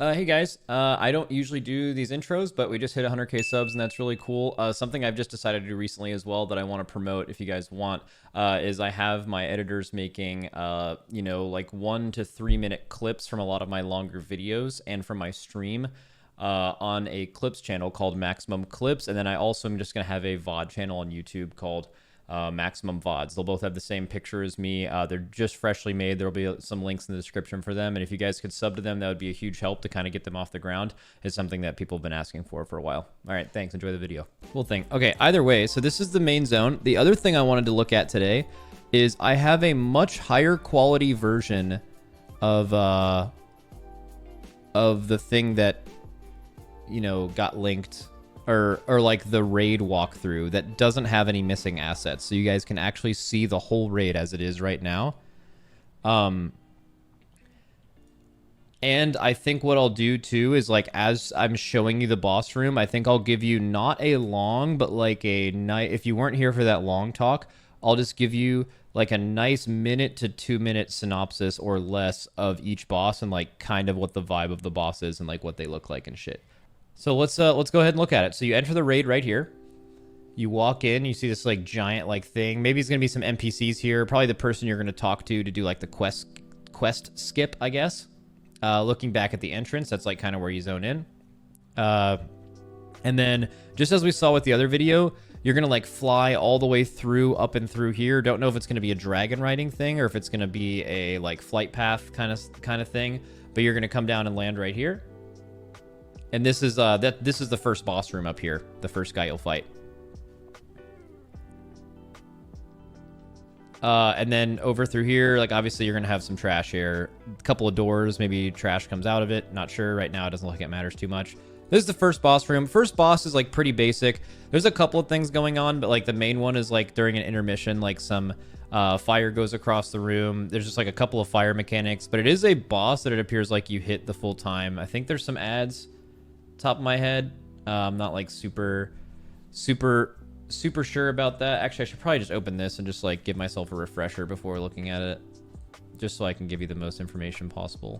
Hey guys, I don't usually do these intros, but we just hit 100k subs and that's really cool. Something I've just decided to do recently as well that I want to promote if you guys want, is I have my editors making, like 1 to 3 minute clips from a lot of my longer videos and from my stream on a clips channel called Maximum Clips. And then I also am just going to have a VOD channel on YouTube called Maximum VODs. They'll both have the same picture as me. They're just freshly made. There'll be some links in the description for them. And if you guys could sub to them, that would be a huge help to kind of get them off the ground. It's something that people have been asking for a while. All right, thanks. Enjoy the video. Cool thing. Okay, either way, so this is the main zone. The other thing I wanted to look at today is I have a much higher quality version of the thing that, got linked or like the raid walkthrough that doesn't have any missing assets, so you guys can actually see the whole raid as it is right now. And I think what I'll do too is, like, as I'm showing you the boss room, I think I'll give you not a long, but like a night. If you weren't here for that long talk, I'll just give you like a nice 1 to 2 minute synopsis or less of each boss and like kind of what the vibe of the boss is and like what they look like and shit. So let's go ahead and look at it. So you enter the raid right here. You walk in, you see this like giant like thing. Maybe it's gonna be some NPCs here. Probably the person you're gonna talk to do like the quest skip, I guess. Looking back at the entrance, that's like kind of where you zone in. And then just as we saw with the other video, you're gonna like fly all the way through, up and through here. Don't know if it's gonna be a dragon riding thing or if it's gonna be a like flight path kind of thing. But you're gonna come down and land right here. And this is this is the first boss room up here, the first guy you'll fight. And then over through here, like obviously you're gonna have some trash here. A couple of doors, maybe trash comes out of it. Not sure right now. It doesn't look like it matters too much. This is the first boss room. First boss is like pretty basic. There's a couple of things going on, but like the main one is like during an intermission, like some fire goes across the room. There's just like a couple of fire mechanics, but it is a boss that it appears like you hit the full time. I think there's some ads. Top of my head, I'm not like super sure about that. Actually, I should probably just open this and just like give myself a refresher before looking at it, just so I can give you the most information possible.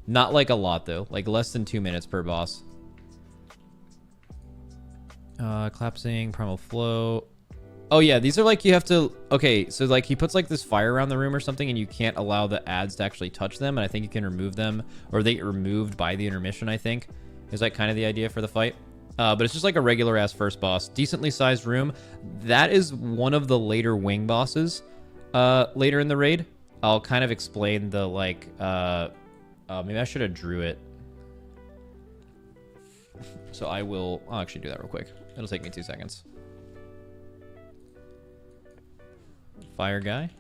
Not like a lot though, like less than 2 minutes per boss. Collapsing, primal flow. Oh yeah, these are like you have to, okay, so like he puts like this fire around the room or something and you can't allow the ads to actually touch them, and I think you can remove them, or they get removed by the intermission, I think. Is like kind of the idea for the fight. But it's just like a regular ass first boss. Decently sized room. That is one of the later wing bosses later in the raid. I'll kind of explain the like, maybe I should have drew it. So I'll actually do that real quick. It'll take me 2 seconds. Fire guy.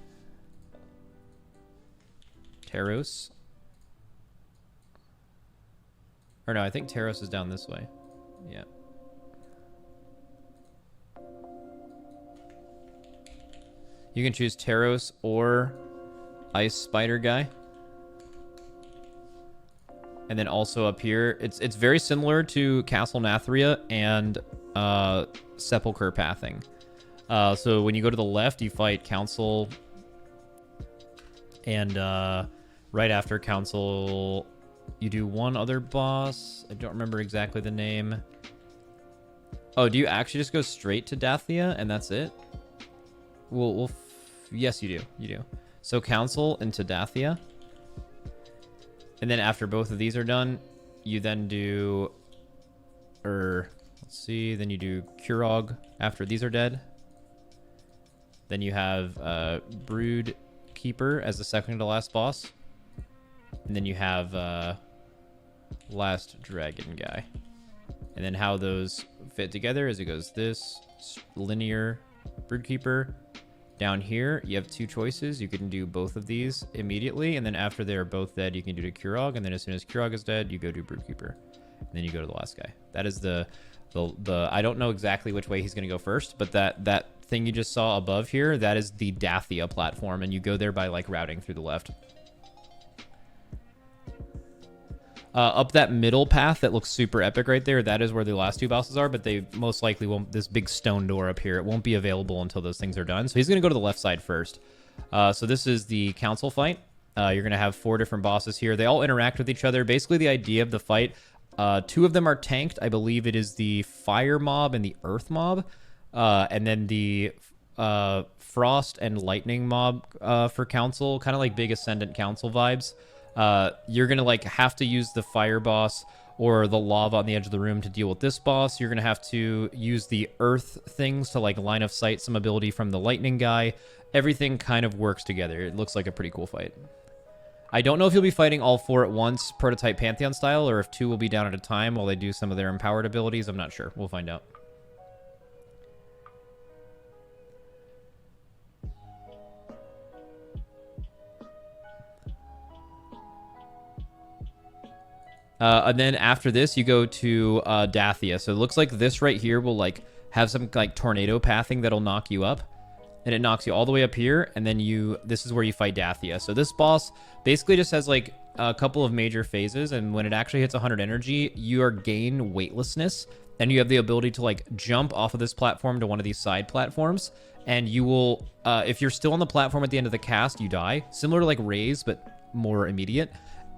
Taros. Or no, I think Taros is down this way. Yeah. You can choose Taros or Ice Spider guy. And then also up here, it's very similar to Castle Nathria and Sepulchre Pathing. So when you go to the left, you fight Council. And right after Council, you do one other boss. I don't remember exactly the name. Oh, do you actually just go straight to Dathia and that's it? Yes, you do. You do. So Council into Dathia. And then after both of these are done, you then do, let's see, then you do Kurog after these are dead. Then you have Broodkeeper as the second to last boss. And then you have last dragon guy. And then how those fit together is it goes this linear Broodkeeper. Down here, you have 2 choices. You can do both of these immediately, and then after they are both dead, you can do the Kurog, and then as soon as Kurog is dead, you go to Broodkeeper. And then you go to the last guy. That is the I don't know exactly which way he's going to go first, but that thing you just saw above here, that is the Dathia platform, and you go there by like routing through the left. Up that middle path that looks super epic right there, that is where the last 2 bosses are, but they most likely won't, this big stone door up here, it won't be available until those things are done. So he's going to go to the left side first. So this is the council fight. You're going to have 4 different bosses here. They all interact with each other. Basically, the idea of the fight, 2 of them are tanked. I believe it is the fire mob and the earth mob. And then the frost and lightning mob for council, kind of like big ascendant council vibes. You're going to like have to use the fire boss or the lava on the edge of the room to deal with this boss. You're going to have to use the earth things to like line of sight some ability from the lightning guy. Everything kind of works together. It looks like a pretty cool fight. I don't know if you'll be fighting all 4 at once, prototype Pantheon style, or if 2 will be down at a time while they do some of their empowered abilities. I'm not sure. We'll find out. And then after this, you go to Dathia. So it looks like this right here will like have some like tornado pathing that'll knock you up. And it knocks you all the way up here. And then this is where you fight Dathia. So this boss basically just has like a couple of major phases. And when it actually hits 100 energy, you are gain weightlessness. And you have the ability to like jump off of this platform to one of these side platforms. And you will, if you're still on the platform at the end of the cast, you die. Similar to like Raze, but more immediate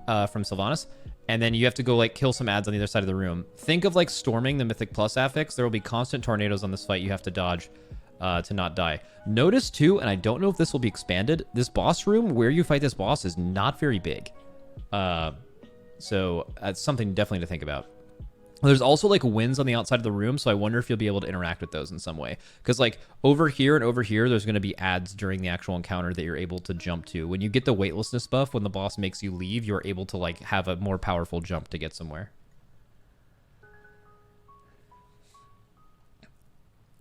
from Sylvanas. And then you have to go like kill some ads on the other side of the room. Think of like storming the Mythic Plus affix. There will be constant tornadoes on this fight. You have to dodge to not die. Notice too, and I don't know if this will be expanded, this boss room where you fight this boss is not very big. So that's something definitely to think about. There's also like winds on the outside of the room, so I wonder if you'll be able to interact with those in some way. Because like over here and over here, there's going to be ads during the actual encounter that you're able to jump to. When you get the weightlessness buff, when the boss makes you leave, you're able to like have a more powerful jump to get somewhere.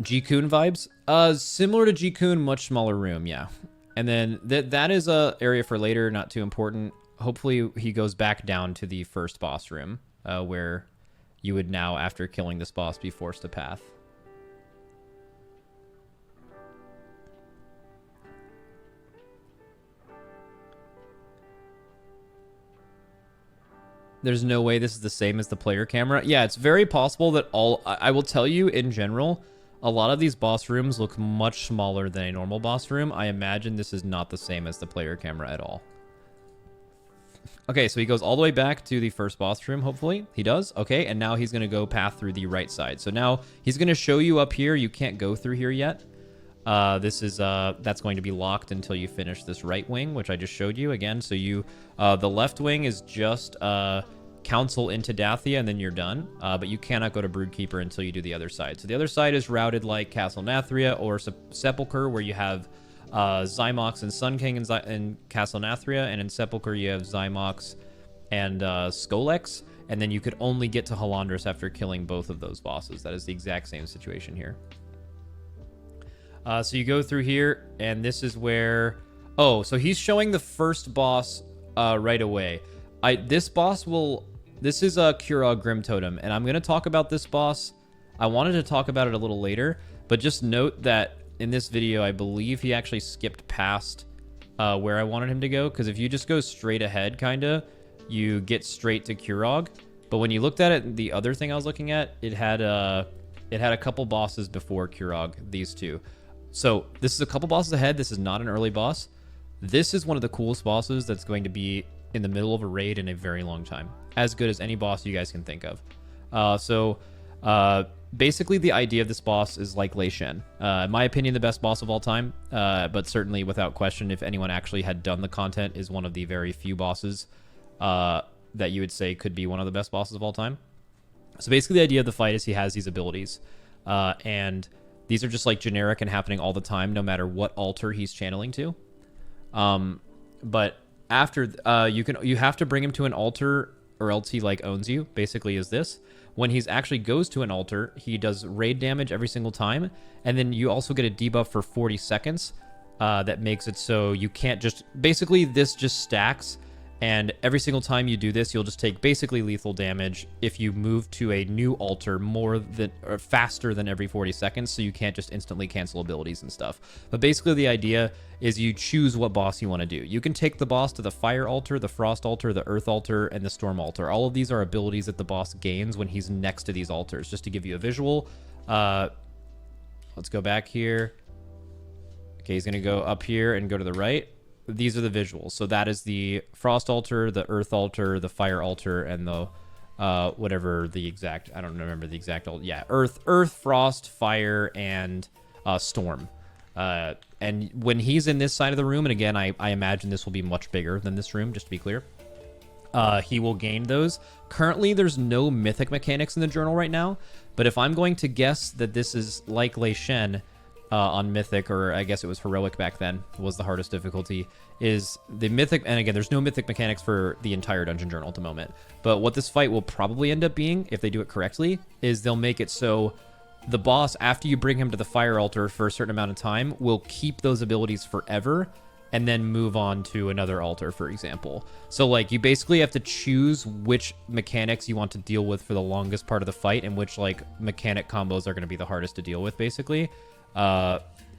G-Kun vibes? Similar to G-Kun, much smaller room, yeah. And then that is a area for later, not too important. Hopefully he goes back down to the first boss room, where you would now, after killing this boss, be forced to path. There's no way this is the same as the player camera. Yeah, it's very possible that I will tell you in general, a lot of these boss rooms look much smaller than a normal boss room. I imagine this is not the same as the player camera at all. Okay, so he goes all the way back to the first boss room, hopefully. He does. Okay, and now he's going to go path through the right side. So now he's going to show you up here. You can't go through here yet. That's going to be locked until you finish this right wing, which I just showed you again. So the left wing is just council into Dathia, and then you're done. But you cannot go to Broodkeeper until you do the other side. So the other side is routed like Castle Nathria or Sepulchre, where you have Zymox and Sun King in Castle Nathria, and in Sepulchre you have Zymox and Skolex, and then you could only get to Halandris after killing both of those bosses. That is the exact same situation here. So you go through here, and this is where... Oh, so he's showing the first boss right away. This is a Kurog Grimtotem, and I'm going to talk about this boss. I wanted to talk about it a little later, but just note that in this video, I believe he actually skipped past where I wanted him to go, because if you just go straight ahead, kinda, you get straight to Kurog. But when you looked at it, the other thing I was looking at, it had a couple bosses before Kurog, these two. So this is a couple bosses ahead. This is not an early boss. This is one of the coolest bosses that's going to be in the middle of a raid in a very long time. As good as any boss you guys can think of. Basically, the idea of this boss is like Lei Shen. In my opinion, the best boss of all time, but certainly without question, if anyone actually had done the content, is one of the very few bosses that you would say could be one of the best bosses of all time. So basically, the idea of the fight is he has these abilities, and these are just like generic and happening all the time, no matter what altar he's channeling to. But after you have to bring him to an altar, or else he like owns you. Basically, is this. When he's actually goes to an altar, he does raid damage every single time, and then you also get a debuff for 40 seconds that makes it so you can't just... Basically, this just stacks, and every single time you do this, you'll just take basically lethal damage if you move to a new altar faster than every 40 seconds, so you can't just instantly cancel abilities and stuff. But basically, the idea is you choose what boss you want to do. You can take the boss to the fire altar, the frost altar, the earth altar, and the storm altar. All of these are abilities that the boss gains when he's next to these altars. Just to give you a visual, let's go back here. Okay, he's going to go up here and go to the right. these are the visuals. So that is the Frost altar, the Earth altar, the Fire altar, and the whatever the exact, I don't remember the exact, yeah, Earth, Frost, Fire, and Storm. And when he's in this side of the room, and again, I imagine this will be much bigger than this room, just to be clear, he will gain those. Currently, there's no mythic mechanics in the journal right now, but if I'm going to guess that this is like Lei Shen on mythic, or I guess it was heroic back then, was the hardest difficulty, is the mythic, and again, there's no mythic mechanics for the entire dungeon journal at the moment, but what this fight will probably end up being, if they do it correctly, is they'll make it so the boss, after you bring him to the Fire altar for a certain amount of time, will keep those abilities forever and then move on to another altar, for example. So like you basically have to choose which mechanics you want to deal with for the longest part of the fight, and which like mechanic combos are going to be the hardest to deal with, basically.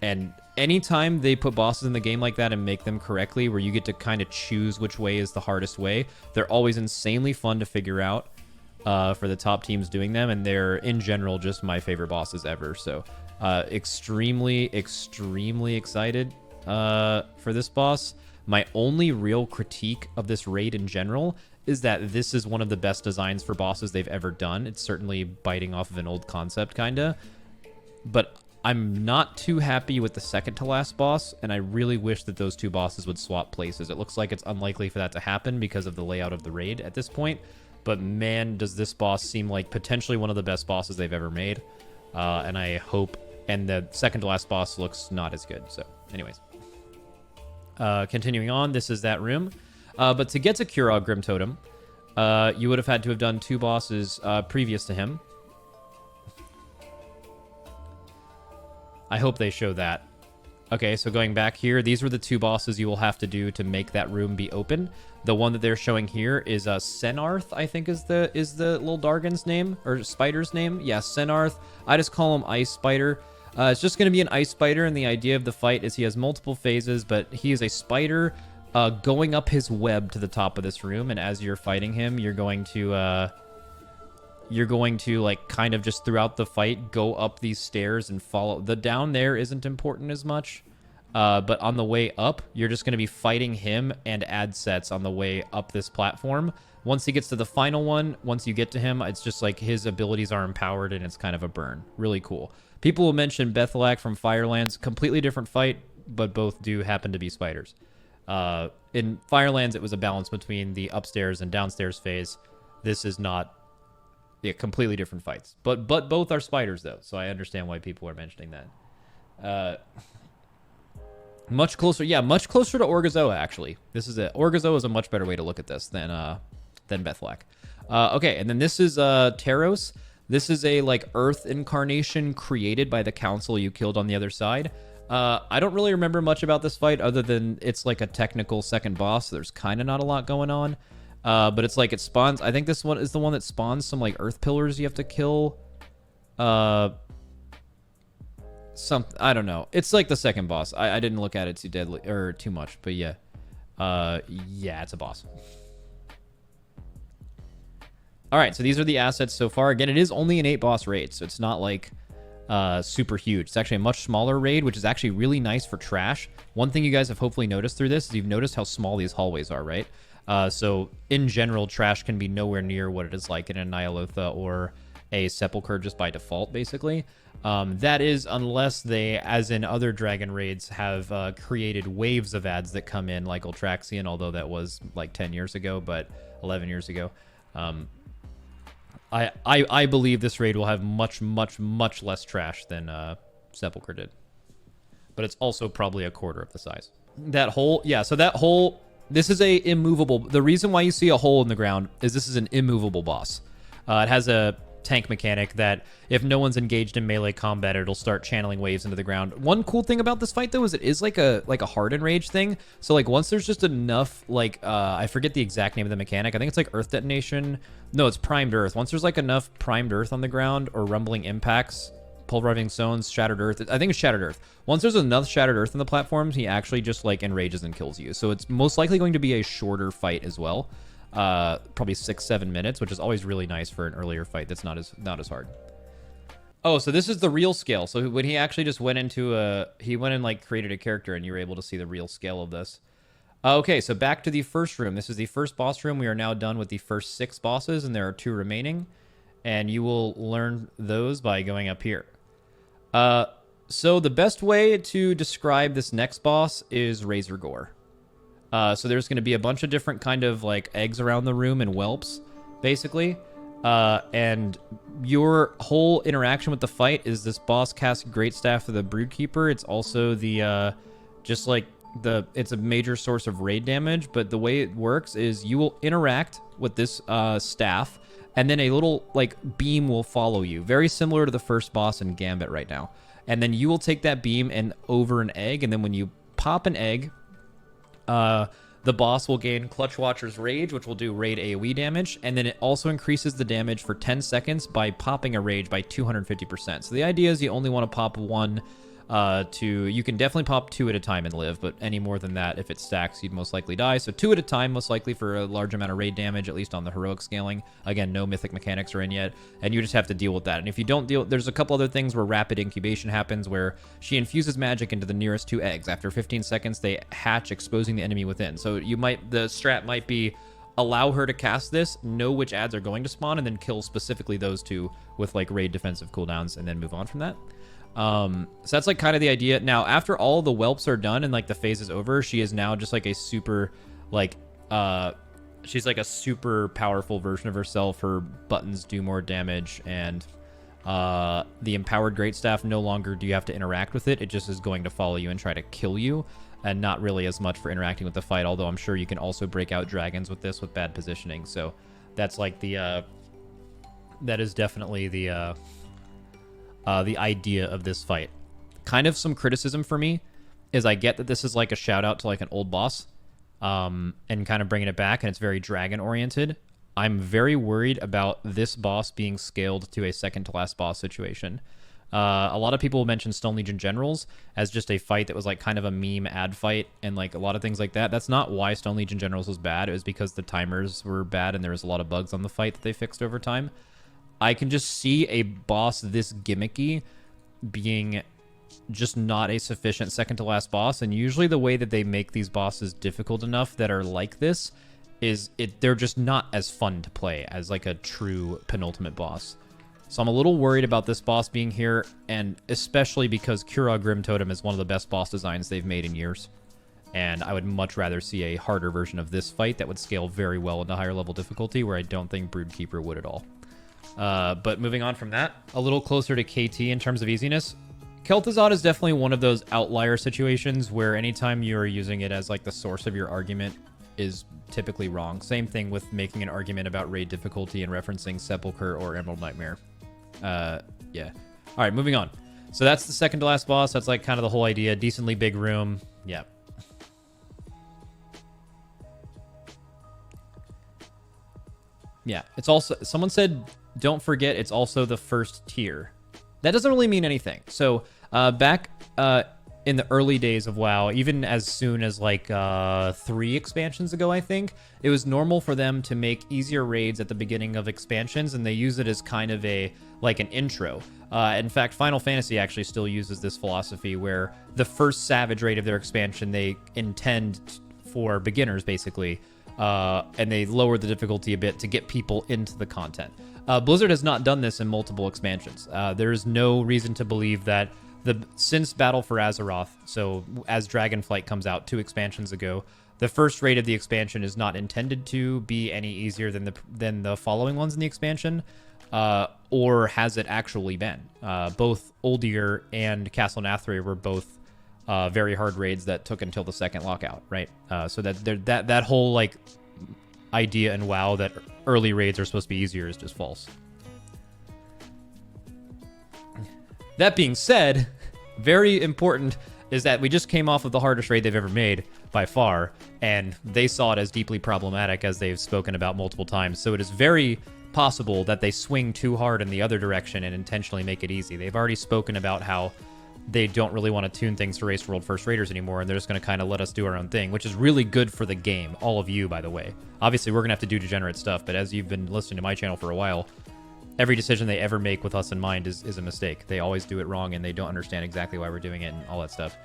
And anytime they put bosses in the game like that and make them correctly, where you get to kind of choose which way is the hardest way, they're always insanely fun to figure out for the top teams doing them, and they're in general just my favorite bosses ever. So extremely excited for this boss. My only real critique of this raid in general is that this is one of the best designs for bosses they've ever done. It's certainly biting off of an old concept kinda, but I'm not too happy with the second to last boss, and I really wish that those two bosses would swap places. It looks like it's unlikely for that to happen because of the layout of the raid at this point, but man, does this boss seem like potentially one of the best bosses they've ever made. And I hope, and the second to last boss looks not as good. So anyways, continuing on, this is that room. But to get to Kurog Grimtotem, you would have had to have done two bosses previous to him. I hope they show that. Okay, so going back here, these were the two bosses you will have to do to make that room be open. The one that they're showing here is Senarth, I think is the little Dargon's name, or spider's name. Yeah, Senarth. I just call him Ice Spider. It's just going to be an ice spider, and the idea of the fight is he has multiple phases, but he is a spider going up his web to the top of this room, and as you're fighting him, you're going to like kind of just throughout the fight go up these stairs and follow. The down there isn't important as much, but on the way up, you're just going to be fighting him and ad sets on the way up this platform. Once he gets to the final one, once you get to him, it's just like his abilities are empowered, and it's kind of a burn. Really cool. People will mention Bethelak from Firelands. Completely different fight, but both do happen to be spiders. In Firelands, it was a balance between the upstairs and downstairs phase. This is not. Yeah, completely different fights. But both are spiders, though, so I understand why people are mentioning that. Much closer. Yeah, much closer to Orgazoa, actually. This is it. Orgazoa is a much better way to look at this than Bethelak. Okay, and then this is Taros. This is a like Earth incarnation created by the council you killed on the other side. I don't really remember much about this fight other than it's like a technical second boss. So there's kind of not a lot going on. But it's like it spawns. I think this one is the one that spawns some like earth pillars you have to kill. I don't know. It's like the second boss. I didn't look at it too deadly or too much, but yeah. Yeah, it's a boss. All right, so these are the assets so far. Again, it is only an 8-boss raid, so it's not like super huge. It's actually a much smaller raid, which is actually really nice for trash. One thing you guys have hopefully noticed through this is you've noticed how small these hallways are, right? So in general, trash can be nowhere near what it is like in a Nyalotha or a Sepulcher just by default, basically. That is unless they, as in other Dragon raids, have created waves of ads that come in, like Ultraxian, although that was like 10 years ago, but 11 years ago. I believe this raid will have much less trash than Sepulcher did. But it's also probably a quarter of the size. That hole, yeah, so that hole... This is a immovable... The reason why you see a hole in the ground is this is an immovable boss. It has a tank mechanic that if no one's engaged in melee combat, it'll start channeling waves into the ground. One cool thing about this fight, though, is it is like a hard enrage thing. So, like, once there's just enough, like, I forget the exact name of the mechanic. I think it's, like, Earth Detonation. No, it's Primed Earth. Once there's, like, enough Primed Earth on the ground or Rumbling Impacts... Pulverizing Stones, Shattered Earth. I think it's Shattered Earth. Once there's enough Shattered Earth in the platforms, he actually just like enrages and kills you. So it's most likely going to be a shorter fight as well. Probably 6-7 minutes, which is always really nice for an earlier fight that's not as hard. Oh, so this is the real scale. So when he actually just went into he went and like created a character and you were able to see the real scale of this. Okay, so back to the first room. This is the first boss room. We are now done with the first 6 bosses, and there are 2 remaining. And you will learn those by going up here. So the best way to describe this next boss is Razor Gore. So there's going to be a bunch of different kind of like eggs around the room and whelps, basically. And your whole interaction with the fight is this boss casts Great Staff of the Broodkeeper. It's also the, just like it's a major source of raid damage, but the way it works is you will interact with this, staff, and then a little like beam will follow you. Very similar to the first boss in Gambit right now. And then you will take that beam and over an egg, and then when you pop an egg, the boss will gain Clutch Watcher's Rage, which will do raid AoE damage, and then it also increases the damage for 10 seconds by popping a rage by 250%. So the idea is you only want to pop 1 you can definitely pop 2 at a time and live, but any more than that, if it stacks, you'd most likely die. So 2 at a time, most likely for a large amount of raid damage, at least on the heroic scaling. Again, no mythic mechanics are in yet, and you just have to deal with that. And if you don't deal, there's a couple other things where rapid incubation happens, where she infuses magic into the nearest 2 eggs. After 15 seconds, they hatch, exposing the enemy within. So the strat might be allow her to cast this, know which adds are going to spawn, and then kill specifically those 2 with like raid defensive cooldowns, and then move on from that. So that's like kind of the idea. Now, after all the whelps are done and like the phase is over, she is now just like a super, like, she's like a super powerful version of herself. Her buttons do more damage, and the empowered Great Staff, no longer do you have to interact with it. It just is going to follow you and try to kill you, and not really as much for interacting with the fight, although I'm sure you can also break out dragons with this with bad positioning. So that's like the, that is definitely the idea of this fight. Kind of some criticism for me is I get that this is like a shout out to like an old boss, and kind of bringing it back, and it's very dragon oriented. I'm very worried about this boss being scaled to a second to last boss situation. A lot of people mention Stone Legion Generals as just a fight that was like kind of a meme ad fight and like a lot of things like that. That's not why Stone Legion Generals was bad. It was because the timers were bad and there was a lot of bugs on the fight that they fixed over time. I can just see a boss this gimmicky being just not a sufficient second to last boss. And usually the way that they make these bosses difficult enough that are like this is they're just not as fun to play as like a true penultimate boss. So I'm a little worried about this boss being here, and especially because Kurog Grimtotem is one of the best boss designs they've made in years. And I would much rather see a harder version of this fight that would scale very well into higher level difficulty, where I don't think Broodkeeper would at all. But moving on from that, a little closer to KT in terms of easiness, Kel'Thuzad is definitely one of those outlier situations where anytime you're using it as like the source of your argument is typically wrong. Same thing with making an argument about raid difficulty and referencing Sepulchre or Emerald Nightmare. Yeah. All right, moving on. So that's the second to last boss. That's like kind of the whole idea. Decently big room. Yeah. Yeah, it's also, someone said, don't forget, it's also the first tier. That doesn't really mean anything. So back in the early days of WoW, even as soon as like 3 expansions ago, I think, it was normal for them to make easier raids at the beginning of expansions, and they use it as kind of a, like an intro. In fact, Final Fantasy actually still uses this philosophy where the first Savage raid of their expansion, they intend for beginners, basically, and they lower the difficulty a bit to get people into the content. Blizzard has not done this in multiple expansions. There is no reason to believe that since Battle for Azeroth, so as Dragonflight comes out 2 expansions ago, the first raid of the expansion is not intended to be any easier than the following ones in the expansion, or has it actually been? Both Uldir and Castle Nathria were both very hard raids that took until the second lockout, right? So that whole like idea in WoW that early raids are supposed to be easier is just false. That being said, very important is that we just came off of the hardest raid they've ever made by far, and they saw it as deeply problematic, as they've spoken about multiple times. So it is very possible that they swing too hard in the other direction and intentionally make it easy. They've already spoken about how they don't really want to tune things to Race World First Raiders anymore, and they're just going to kind of let us do our own thing, which is really good for the game. All of you, by the way. Obviously, we're going to have to do degenerate stuff, but as you've been listening to my channel for a while, every decision they ever make with us in mind is a mistake. They always do it wrong, and they don't understand exactly why we're doing it and all that stuff.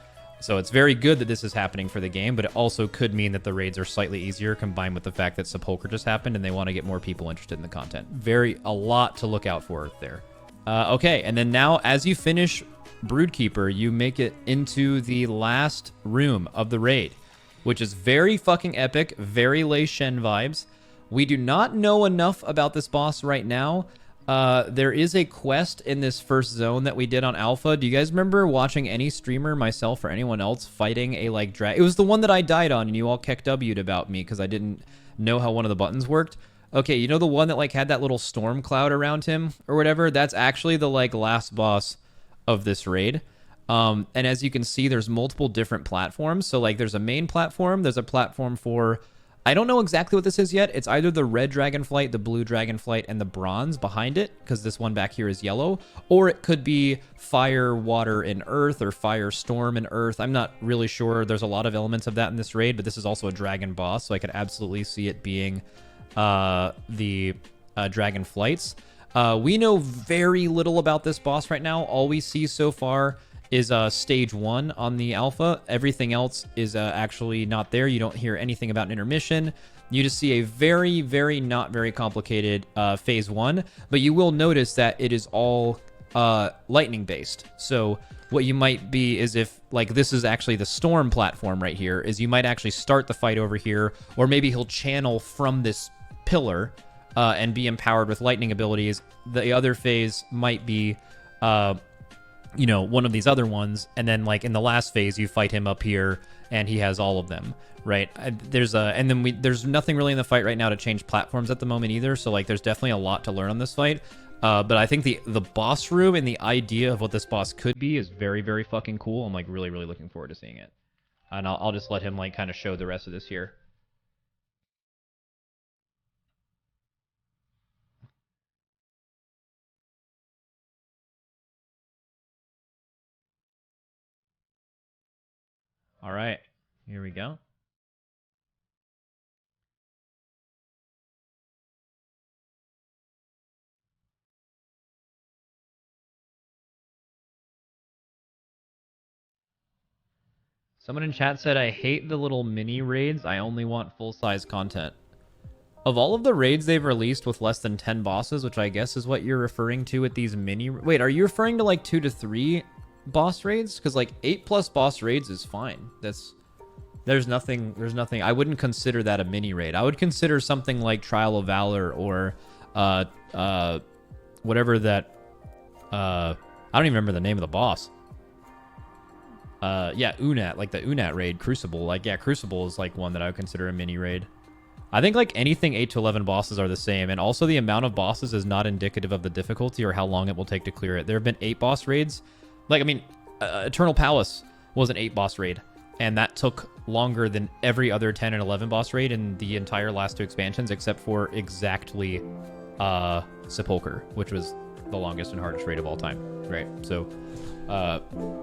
So it's very good that this is happening for the game, but it also could mean that the raids are slightly easier combined with the fact that Sepulcher just happened and they want to get more people interested in the content. A lot to look out for there. Okay, and then now as you finish Broodkeeper, you make it into the last room of the raid, which is very fucking epic, very Lei Shen vibes. We do not know enough about this boss right now. There is a quest in this first zone that we did on Alpha. Do you guys remember watching any streamer, myself or anyone else, fighting a like drag? It was the one that I died on and you all KEKW'd about me because I didn't know how one of the buttons worked. Okay, you know the one that like had that little storm cloud around him or whatever? That's actually the like last boss of this raid. And as you can see, there's multiple different platforms. So like there's a main platform, there's a platform for, I don't know exactly what this is yet. It's either the red dragonflight, the blue dragonflight, and the bronze behind it, because this one back here is yellow. Or it could be fire, water, and earth, or fire, storm, and earth. I'm not really sure. There's a lot of elements of that in this raid, but this is also a dragon boss, so I could absolutely see it being the dragon flights. We know very little about this boss right now. All we see so far is stage 1 on the alpha. Everything else is actually not there. You don't hear anything about an intermission. You just see a very, very not very complicated phase 1, but you will notice that it is all lightning based. So what you might be is, if like this is actually the storm platform right here, is you might actually start the fight over here, or maybe he'll channel from this pillar and be empowered with lightning abilities. The other phase might be you know, one of these other ones, and then like in the last phase you fight him up here and he has all of them, right? There's nothing really in the fight right now to change platforms at the moment either, so like there's definitely a lot to learn on this fight. But I think the boss room and the idea of what this boss could be is very, very fucking cool. I'm like really, really looking forward to seeing it. And I'll just let him like kind of show the rest of this here. All right, here we go. Someone in chat said, I hate the little mini raids. I only want full-size content. Of all of the raids they've released with less than 10 bosses, which I guess is what you're referring to with these mini... Wait, are you referring to like 2 to 3 boss raids? Because like 8+ boss raids is fine. There's nothing. I wouldn't consider that a mini raid. I would consider something like Trial of Valor or whatever that... I don't even remember the name of the boss. Yeah, Unat, like the Unat raid, Crucible. Like, yeah, Crucible is like one that I would consider a mini raid. I think like anything 8 to 11 bosses are the same, and also the amount of bosses is not indicative of the difficulty or how long it will take to clear it. There have been 8 boss raids. Like, I mean, Eternal Palace was an 8 boss raid, and that took longer than every other 10 and 11 boss raid in the entire last 2 expansions, except for exactly Sepulcher, which was the longest and hardest raid of all time, right? So,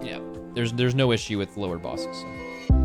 yeah, there's no issue with lower bosses. So.